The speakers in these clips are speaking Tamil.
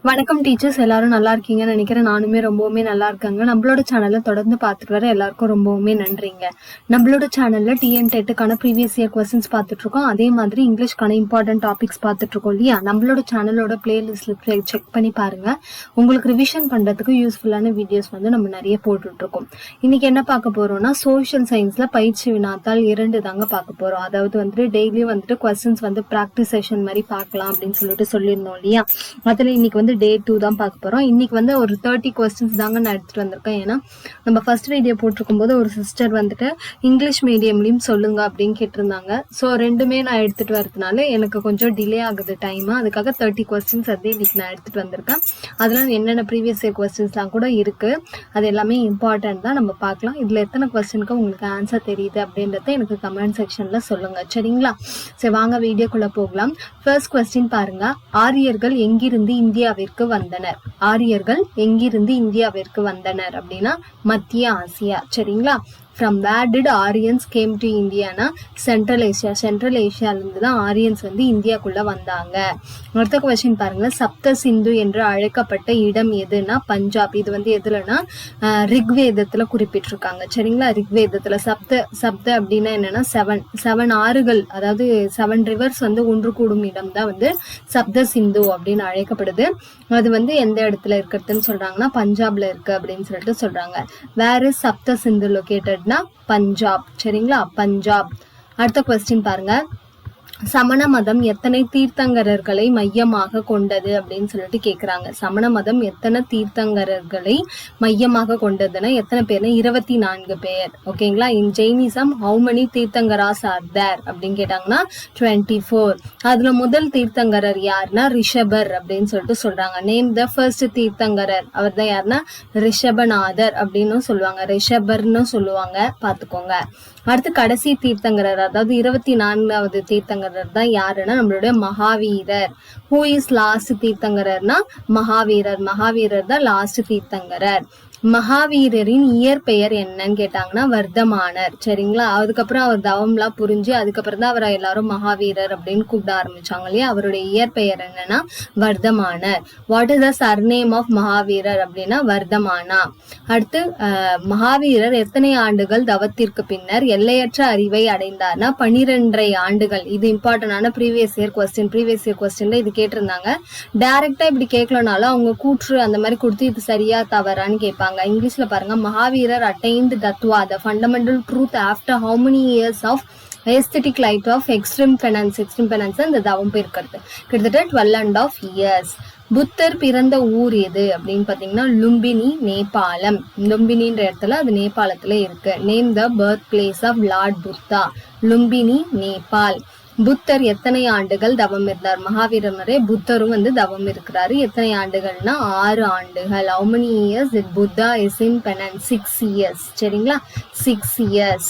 வணக்கம் டீச்சர்ஸ், எல்லாரும் நல்லா இருக்கீங்கன்னு நினைக்கிறேன். நானுமே ரொம்பவுமே நல்லா இருக்காங்க. நம்மளோட சேனல்ல தொடர்ந்து பார்த்துட்டு வர எல்லாருக்கும் ரொம்பவுமே நன்றிங்க. நம்மளோட சேனல்ல டிஎன் டெட்டுக்கான ப்ரீவியஸ் இயர் கொஸ்டின்ஸ் பார்த்துட்டு இருக்கோம். அதே மாதிரி இங்கிலீஷ்க்கான இம்பார்ட்டன்ட் டாபிக்ஸ் பார்த்துட்டு இருக்கோம் இல்லையா? நம்மளோட சேனலோட பிளேலிஸ்ட்ல செக் பண்ணி பாருங்க. உங்களுக்கு ரிவிஷன் பண்றதுக்கு யூஸ்ஃபுல்லான வீடியோஸ் வந்து நம்ம நிறைய போட்டுட்டு இருக்கோம். இன்னைக்கு என்ன பார்க்க போறோம்னா, சோஷியல் சயின்ஸ்ல பயிற்சி வினாத்தாள் 2 தாங்க பார்க்க போறோம். அதாவது வந்து டெய்லியும் வந்துட்டு கொஸ்டின்ஸ் வந்து ப்ராக்டிஸ் செஷன் மாதிரி பார்க்கலாம் அப்படின்னு சொல்லியிருந்தோம் இல்லையா? அதுல இன்னைக்கு வந்து டே 2 தான் பார்க்க போறோம். இன்னைக்கு வந்து ஒரு 30 கொஸ்டின்ஸ் தாங்க நான் எடுத்துட்டு வந்திருக்கேன். ஏன்னா நம்ம ஃபர்ஸ்ட் வீடியோ போட்டிருக்கும் போது ஒரு சிஸ்டர் வந்துட்டு இங்கிலீஷ் மீடியம்லயும் சொல்லுங்க அப்படின்னு கேட்டிருந்தாங்க. ஸோ ரெண்டுமே நான் எடுத்துட்டு வரதுனால எனக்கு கொஞ்சம் டிலே ஆகுது டைம். அதுக்காக 30 கொஸ்டின்ஸ் வந்து இன்னைக்கு நான் எடுத்துட்டு வந்திருக்கேன். அதெல்லாம் என்னென்ன ப்ரீவியஸ் இயர் கொஸ்டின்ஸ்லாம் கூட இருக்கு. அது எல்லாமே இம்பார்ட்டன்ட் தான், நம்ம பார்க்கலாம். இதுல எத்தனை கொஸ்டினுக்கு உங்களுக்கு ஆன்சர் தெரியுது அப்படின்றத எனக்கு கமெண்ட் செக்ஷன்ல சொல்லுங்க, சரிங்களா? சரி, வாங்க வீடியோக்குள்ள போகலாம். ஃபர்ஸ்ட் கொஸ்டின் பாருங்க. ஆரியர்கள் எங்கிருந்து இந்தியாவிற்கு வந்தனர்? ஆரியர்கள் எங்கிருந்து இந்தியாவிற்கு வந்தனர் அப்படின்னா மத்திய ஆசியா, சரிங்களா? From where did Aryans came to Indiana? Central Asia. Central ஏஷியால இருந்து தான் ஆரியன்ஸ் வந்து இந்தியாக்குள்ள வந்தாங்க. அடுத்த கொஸ்டின் பாருங்க. சப்த சிந்து என்று அழைக்கப்பட்ட இடம் எதுனா பஞ்சாப். இது வந்து எதுலன்னா ரிக்வேதத்துல குறிப்பிட்டிருக்காங்க, சரிங்களா? ரிக்வேதத்துல சப்த அப்படின்னா என்னன்னா செவன் ஆறுகள், அதாவது 7 ரிவர்ஸ் வந்து ஒன்று கூடும் இடம் தான் வந்து சப்த சிந்து அப்படின்னு அழைக்கப்படுது. அது வந்து எந்த இடத்துல இருக்கிறதுன்னு சொல்றாங்கன்னா பஞ்சாப்ல இருக்கு அப்படின்னு சொல்லிட்டு சொல்றாங்க. வேர் இஸ் சப்த சிந்து லொகேட்டட்? பஞ்சாப், சரிங்களா? பஞ்சாப். அடுத்த கொஸ்டின் பாருங்க. சமண மதம் எத்தனை தீர்த்தங்கரர்களை மையமாக கொண்டது அப்படின்னு சொல்லிட்டு கேக்குறாங்க. சமண மதம் எத்தனை தீர்த்தங்கரர்களை மையமாக கொண்டதுன்னா எத்தனை பேர்னா 24 பேர். ஓகேங்களா? In Jainism how many Tirthankaras are there அப்படின்னு கேட்டாங்கன்னா 24. அதுல முதல் தீர்த்தங்கரர் யாருன்னா ரிஷபர் அப்படின்னு சொல்லிட்டு சொல்றாங்க. Name the first Tirthankarar. அவர் தான் யாருன்னா ரிஷபநாதர் அப்படின்னு சொல்லுவாங்க, ரிஷபர்னு சொல்லுவாங்க, பாத்துக்கோங்க. அடுத்து கடைசி தீர்த்தங்கரர், அதாவது 24வது தீர்த்தங்கரர் தான் யாருன்னா நம்மளுடைய மகாவீரர். ஹூ இஸ் லாஸ்ட் தீர்த்தங்கரர்னா மகாவீரர். மகாவீரர் தான் லாஸ்ட் தீர்த்தங்கரர். மகாவீரரின் இயற்பெயர் என்னன்னு கேட்டாங்கன்னா வர்தமானர், சரிங்களா? அதுக்கப்புறம் அவர் தவம்லாம் புரிஞ்சு அதுக்கப்புறம் தான் அவரை எல்லாரும் மகாவீரர் அப்படின்னு கூப்பிட ஆரம்பிச்சாங்க இல்லையா? அவருடைய இயற்பெயர் என்னன்னா Vardhamanar. What is the surname of Mahavirar அப்படின்னா வர்தமானா. அடுத்து மகாவீரர் எத்தனை ஆண்டுகள் தவத்திற்கு பின்னர் எல்லையற்ற அறிவை அடைந்தார்னா 12.5 ஆண்டுகள். இது இம்பார்ட்டன்டான ப்ரீவியஸ் இயர் கொஸ்டின்ல இது கேட்டிருந்தாங்க. டைரக்டா இப்படி கேட்கலனாலும் அவங்க கூற்று அந்த மாதிரி கொடுத்து இது சரியா தவறான்னு கேட்பாங்க. இங்கிலீஷ்ல பாருங்க. மகாவீரர் attained Tattva, the fundamental truth after how many years of aesthetic light of extreme penance அந்த தவம் இருக்கிறது கிட்டத்தட்ட 12.5 years. புத்தர் பிறந்த ஊர் எது அப்படின்னு பாத்தீங்கன்னா லும்பினி, நேபாளம். லும்பினின்ற இடத்துல அது நேபாளத்துல இருக்கு. Name the birth place of lord Buddha. Lumbini, Nepal. Buddhar எத்தனை ஆண்டுகள் தவம் இருந்தார்? மகாவீரர் மாதிரி புத்தரும் வந்து தவம் இருக்கிறாரு. எத்தனை ஆண்டுகள்னா 6 ஆண்டுகள். How many years did Buddha is in penance? 6 years, சரிங்களா? 6 years.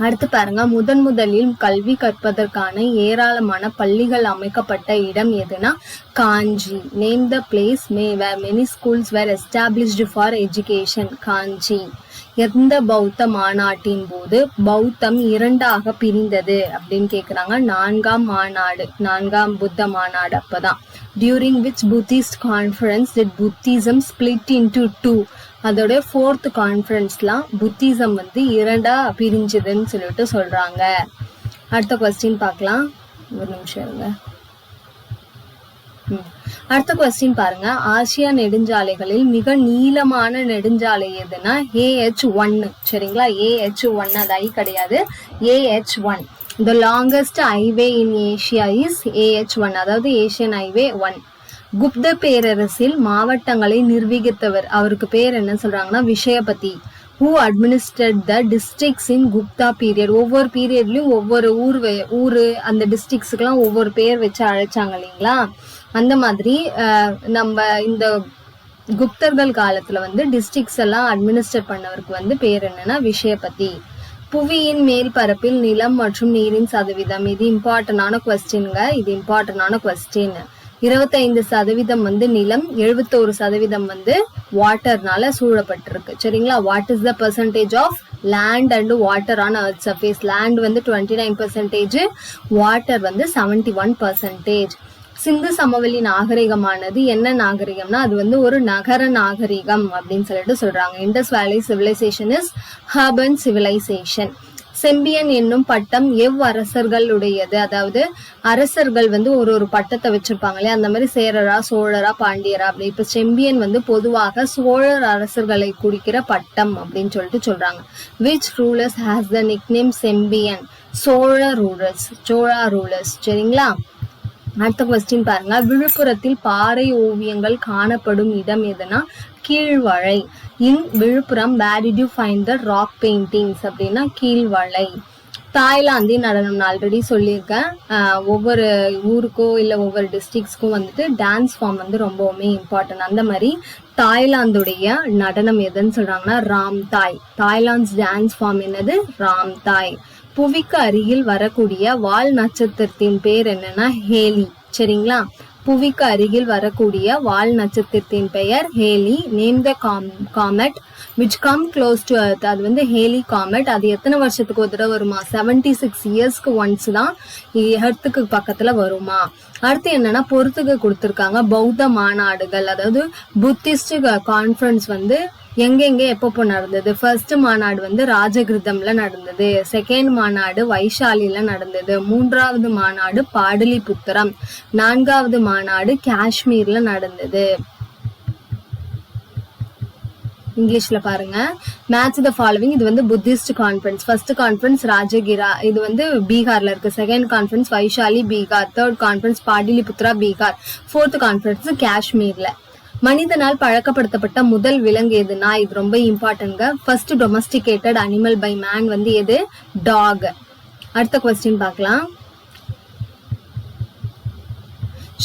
அடுத்து பாருங்க. முதலில் கல்வி கற்பதற்கான ஏராளமான பள்ளிகள் அமைக்கப்பட்ட இடம் எதுனா Kanchi. Name the place where many schools were established for education. Kanchi. எந்த பௌத்த மாநாட்டின் போது பௌத்தம் 2ஆக பிரிந்தது அப்படின்னு கேக்குறாங்க? 4ஆம் மாநாடு, 4ஆம் புத்த மாநாடு அப்பதான். During which Buddhist conference did Buddhism split into 2? அதோட 4th கான்ஃபரன்ஸ்லாம் புத்திசம் வந்து 2ஆ பிரிஞ்சதுன்னு சொல்லிட்டு சொல்றாங்க. அடுத்த கொஸ்டின் பார்க்கலாம், ஒரு நிமிஷம் இருங்க. அடுத்த கொஸ்டின் பாருங்க. ஆசியா நெடுஞ்சாலைகளில் மிக நீளமான நெடுஞ்சாலை எதுனா AH1, சரிங்களா? AH1, அது ஐ கிடையாது, AH1. The longest highway in Asia is AH1, அதாவது ஏசியன் ஹைவே 1. குப்த பேரரசில் மாவட்டங்களை நிர்வகித்தவர், அவருக்கு பேர் என்ன சொல்றாங்கன்னா விஷயபதி. Who administered the districts in Gupta period? ஒவ்வொரு பீரியட்லயும் ஒவ்வொரு ஊரு அந்த டிஸ்ட்ரிக்ட்ஸுக்கெல்லாம் ஒவ்வொரு பேர் வச்சு அழைச்சாங்க இல்லைங்களா? அந்த மாதிரி நம்ம இந்த குப்தர்கள் காலத்துல வந்து டிஸ்ட்ரிக்ட்ஸ் எல்லாம் அட்மினிஸ்டர் பண்ணவருக்கு வந்து பேர் என்னன்னா விஷயபதி. புவியின் மேல் பரப்பில் நிலம் மற்றும் நீரின் சதவீதம். இது இம்பார்ட்டன்டான கொஸ்டின்ங்க. இது இம்பார்ட்டன்டான கொஸ்டின். 25% வந்து நிலம், 71% வந்து வாட்டர்னால சூழப்பட்டிருக்கு, சரிங்களா? What is the percentage of land and water on earth surface? Land வந்து 29%, வாட்டர் வந்து 71%. சிந்து சமவெளி நாகரிகமானது என்ன நாகரிகம்னா அது வந்து ஒரு நகர நாகரிகம் அப்படின்னு சொல்லிட்டு சொல்றாங்க. Indus valley civilisation is Harappan civilisation. செம்பியன் என்னும் பட்டம் அரசர்களுடையது. அதாவது அரசர்கள் வந்து ஒரு பட்டத்தை வச்சிருப்பாங்க இல்லையா, அந்த மாதிரி சேரரா சோழரா பாண்டியரா அப்படி. இப்ப செம்பியன் வந்து பொதுவாக சோழர் அரசர்களை குறிக்கிற பட்டம் அப்படின்னு சொல்லிட்டு சொல்றாங்க. Which rulers has the nickname Sembiyan? Chola rulers. சரிங்களா. அடுத்த கொஸ்டின் பாருங்க. விழுப்புரத்தில் பாறை ஓவியங்கள் காணப்படும் இடம் எதுனா கீழ்வளை. இன் Villupuram where did you find the rock paintings அப்படின்னா கீழ்வளை. தாய்லாந்தின் நடனம் நான் ஆல்ரெடி சொல்லியிருக்கேன். ஒவ்வொரு ஊருக்கோ இல்லை ஒவ்வொரு டிஸ்ட்ரிக்ஸ்க்கும் வந்துட்டு டான்ஸ் ஃபார்ம் வந்து ரொம்பவுமே இம்பார்ட்டன்ட். அந்த மாதிரி தாய்லாந்துடைய நடனம் எதுன்னு சொல்றாங்கன்னா ராம்தாய். தாய்லாந்து டான்ஸ் ஃபார்ம் என்னது? ராம்தாய். புவிக்கு அருகில் வரக்கூடிய வால் நட்சத்திரத்தின் பேர் என்னன்னா ஹேலி. சரிங்களா. புவிக்கு அருகில் வரக்கூடிய வால் நட்சத்திரத்தின் பெயர் Halley. Name the comet which come close to earth. அது வந்து ஹேலி காமெட். அது எத்தனை வருஷத்துக்கு ஒரு தடவை வருமா? 76 இயர்ஸ்க்கு ஒன்ஸ் தான் எர்த்துக்கு பக்கத்துல வருமா. அடுத்து என்னன்னா பொறுத்துக்கு கொடுத்துருக்காங்க பௌத்த மாநாடுகள். அதாவது புத்திஸ்ட் கான்ஃபரன்ஸ் வந்து எங்கெங்க எப்பப்போ நடந்தது. ஃபர்ஸ்ட் மாநாடு வந்து ராஜகிருதம்ல நடந்தது. செகண்ட் மாநாடு வைஷாலில நடந்தது. மூன்றாவது மாநாடு பாடலிபுத்திரம். நான்காவது மாநாடு காஷ்மீர்ல நடந்தது. இங்கிலீஷ்ல பாருங்க. Match the following. இது வந்து Buddhist conference. First conference Rajagira, இது வந்து பீகார்ல இருக்கு. Second conference Vaishali Bihar. Third conference Pataliputra Bihar. Fourth conference காஷ்மீர்ல. மனிதனால் பழக்கப்படுத்தப்பட்ட முதல் விலங்கு எதுனா இது ரொம்ப இம்பார்ட்டன்ட்ங்க. First domesticated animal by man வந்து எது? டாக். அடுத்த கொஸ்டின் பார்க்கலாம்.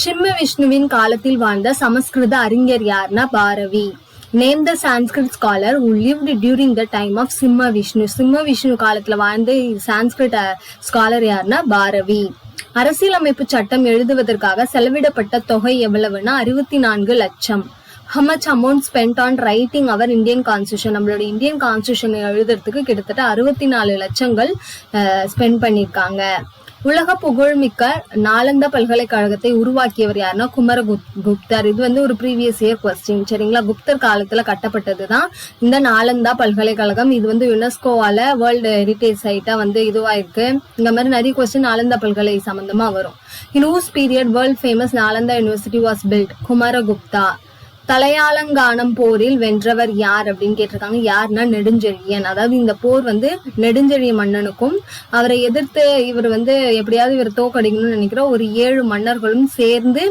சிம்ம விஷ்ணுவின் காலத்தில் வாழ்ந்த சமஸ்கிருத அறிஞர் யாருன்னா Bharavi. Name the Sanskrit scholar who lived during the time of சிம்ம விஷ்ணு. சிம்ம விஷ்ணு காலத்துல வாழ்ந்த சான்ஸ்கிரிட் ஸ்காலர் யாருன்னா பாரவி. அரசியலமைப்பு சட்டம் எழுதுவதற்காக செலவிடப்பட்ட தொகை எவ்வளவுன்னா 64 லட்சம். How much amount spent on writing our Indian Constitution? நம்மளோட இந்தியன் கான்ஸ்டியூஷன் எழுதுறதுக்கு கிட்டத்தட்ட 64 லட்சங்கள் ஸ்பெண்ட் பண்ணிருக்காங்க. உலக புகழ்மிக்க நாலந்தா பல்கலைக்கழகத்தை உருவாக்கியவர் யாருன்னா குமரகுப்தர். இது வந்து ஒரு ப்ரீவியஸ் இயர் கொஸ்டின். சரிங்களா. குப்தர் காலத்துல கட்டப்பட்டதுதான் இந்த நாலந்தா பல்கலைக்கழகம். இது வந்து யுனெஸ்கோவால வேர்ல்டு ஹெரிட்டேஜ் சைட்டா வந்து இதுவாயிருக்கு. இந்த மாதிரி நிறைய கொஸ்டின் நாலந்தா பல்கலை சம்பந்தமா வரும். இன் whose period world famous Nalanda university was built? குமரகுப்தா. Thalaiyalanganam போரில் வென்றவர் யார் அப்படின்னு கேட்டிருக்காங்க. யாருன்னா நெடுஞ்செழியன். அதாவது இந்த போர் வந்து நெடுஞ்செழிய மன்னனுக்கும் அவரை எதிர்த்து இவர் வந்து எப்படியாவது இவர் தோக்கடிக்கணும்னு நினைக்கிற ஒரு 7 மன்னர்களும் சேர்ந்து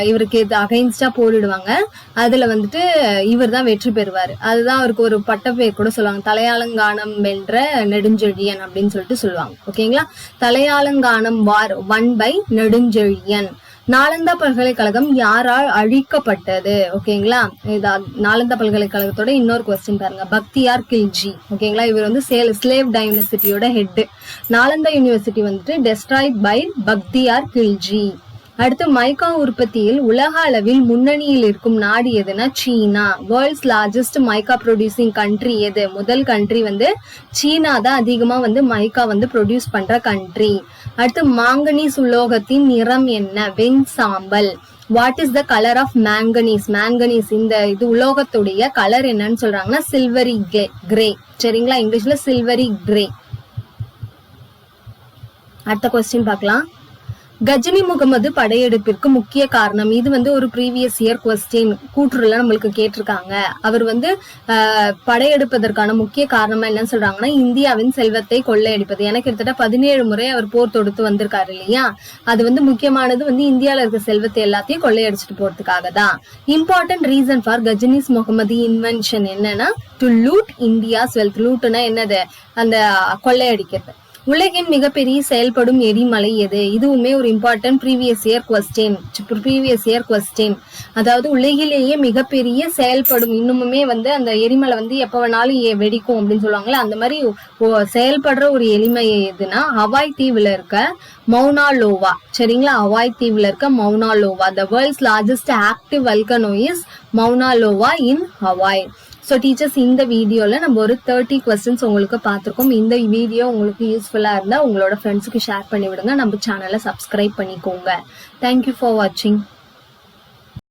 இவருக்கு அகைன்ஸ்டா போரிடுவாங்க. அதுல வந்துட்டு இவர் தான் வெற்றி பெறுவாரு. அதுதான் அவருக்கு ஒரு பட்டப்பெயர் கூட சொல்லுவாங்க. தலையாலங்கானம் வென்ற நெடுஞ்செழியன் அப்படின்னு சொல்லிட்டு சொல்லுவாங்க. ஓகேங்களா. Thalaiyalanganam war won by Nedunchezhiyan. Nalanda பல்கலைக்கழகம் யாரால் அழிக்கப்பட்டது? ஓகேங்களா. நாலந்தா பல்கலைக்கழகத்தோட இன்னொரு கொஸ்டின் பாருங்க. பக்தியார் கில்ஜி. ஓகேங்களா. இவர் வந்து ஸ்லேவ் டைனசிட்டியோட ஹெட். நாலந்தா யூனிவர்சிட்டி வந்துட்டு டெஸ்ட்ராய்ட் பை பக்தியார் கில்ஜி. அடுத்து மைக்கா உற்பத்தியில் உலக அளவில் முன்னணியில் இருக்கும் நாடு எதுனா சீனா. வேர்ல்ட்ஸ் லார்ஜஸ்ட் மைக்கா ப்ரொடியூசிங் கண்ட்ரி எது? முதல் கண்ட்ரி வந்து சீனா தான் அதிகமா வந்து மைக்கா வந்து ப்ரொடியூஸ் பண்ற கண்ட்ரி. அடுத்து மாங்கனீஸ் உலோகத்தின் நிறம் என்ன? வெண் சாம்பல். What is the colour of manganese? Manganese இந்த இது உலோகத்துடைய கலர் என்னன்னு சொல்றாங்கன்னா சில்வரி கிரே. சரிங்களா. இங்கிலீஷ்ல சில்வரி கிரே. அடுத்த கொஸ்டின் பார்க்கலாம். கஜினி முகமது படையெடுப்பிற்கு முக்கிய காரணம். இது வந்து ஒரு ப்ரீவியஸ் இயர் கொஸ்டின். கூற்றுல நம்மளுக்கு கேட்டிருக்காங்க. அவர் வந்து படையெடுப்பதற்கான முக்கிய காரணமா என்னன்னு சொல்றாங்கன்னா இந்தியாவின் செல்வத்தை கொள்ளையடிப்பது. எனக்கு கிட்டத்தட்ட 17 முறை அவர் போர் தொடுத்து வந்திருக்காரு இல்லையா. அது வந்து முக்கியமானது வந்து இந்தியாவில இருக்க செல்வத்தை எல்லாத்தையும் கொள்ளையடிச்சிட்டு போறதுக்காக தான். Important reason for Ghazni's Muhammad invention என்னன்னா டு லூட் இந்தியாஸ் வெல்த். லூட்னா என்னது? அந்த கொள்ளையடிக்கிறது. உலகின் மிகப்பெரிய செயல்படும் எரிமலை எது? இதுவுமே ஒரு இம்பார்ட்டன்ட் ப்ரீவியஸ் இயர் கொஸ்டின். அதாவது உலகிலேயே மிகப்பெரிய செயல்படும் இன்னுமுமே வந்து அந்த எரிமலை வந்து எப்ப வேணாலும் வெடிக்கும் அப்படின்னு சொல்லுவாங்களே, அந்த மாதிரி செயல்படுற ஒரு எரிமை எதுனா ஹவாய் தீவுல இருக்க மௌனா லோவா. சரிங்களா. ஹவாய் தீவுல இருக்க Mauna Loa. The world's largest active volcano is Mauna Loa in Hawaii. So teachers, இந்த வீடியோவில் நம்ம ஒரு 30 கொஸ்டின்ஸ் உங்களுக்கு பார்த்துருக்கோம். இந்த வீடியோ உங்களுக்கு யூஸ்ஃபுல்லாக இருந்தால் உங்களோட ஃப்ரெண்ட்ஸுக்கு ஷேர் பண்ணி விடுங்க. நம்ம சேனலை சப்ஸ்கிரைப் பண்ணிக்கோங்க. தேங்க்யூ ஃபார் வாட்சிங்.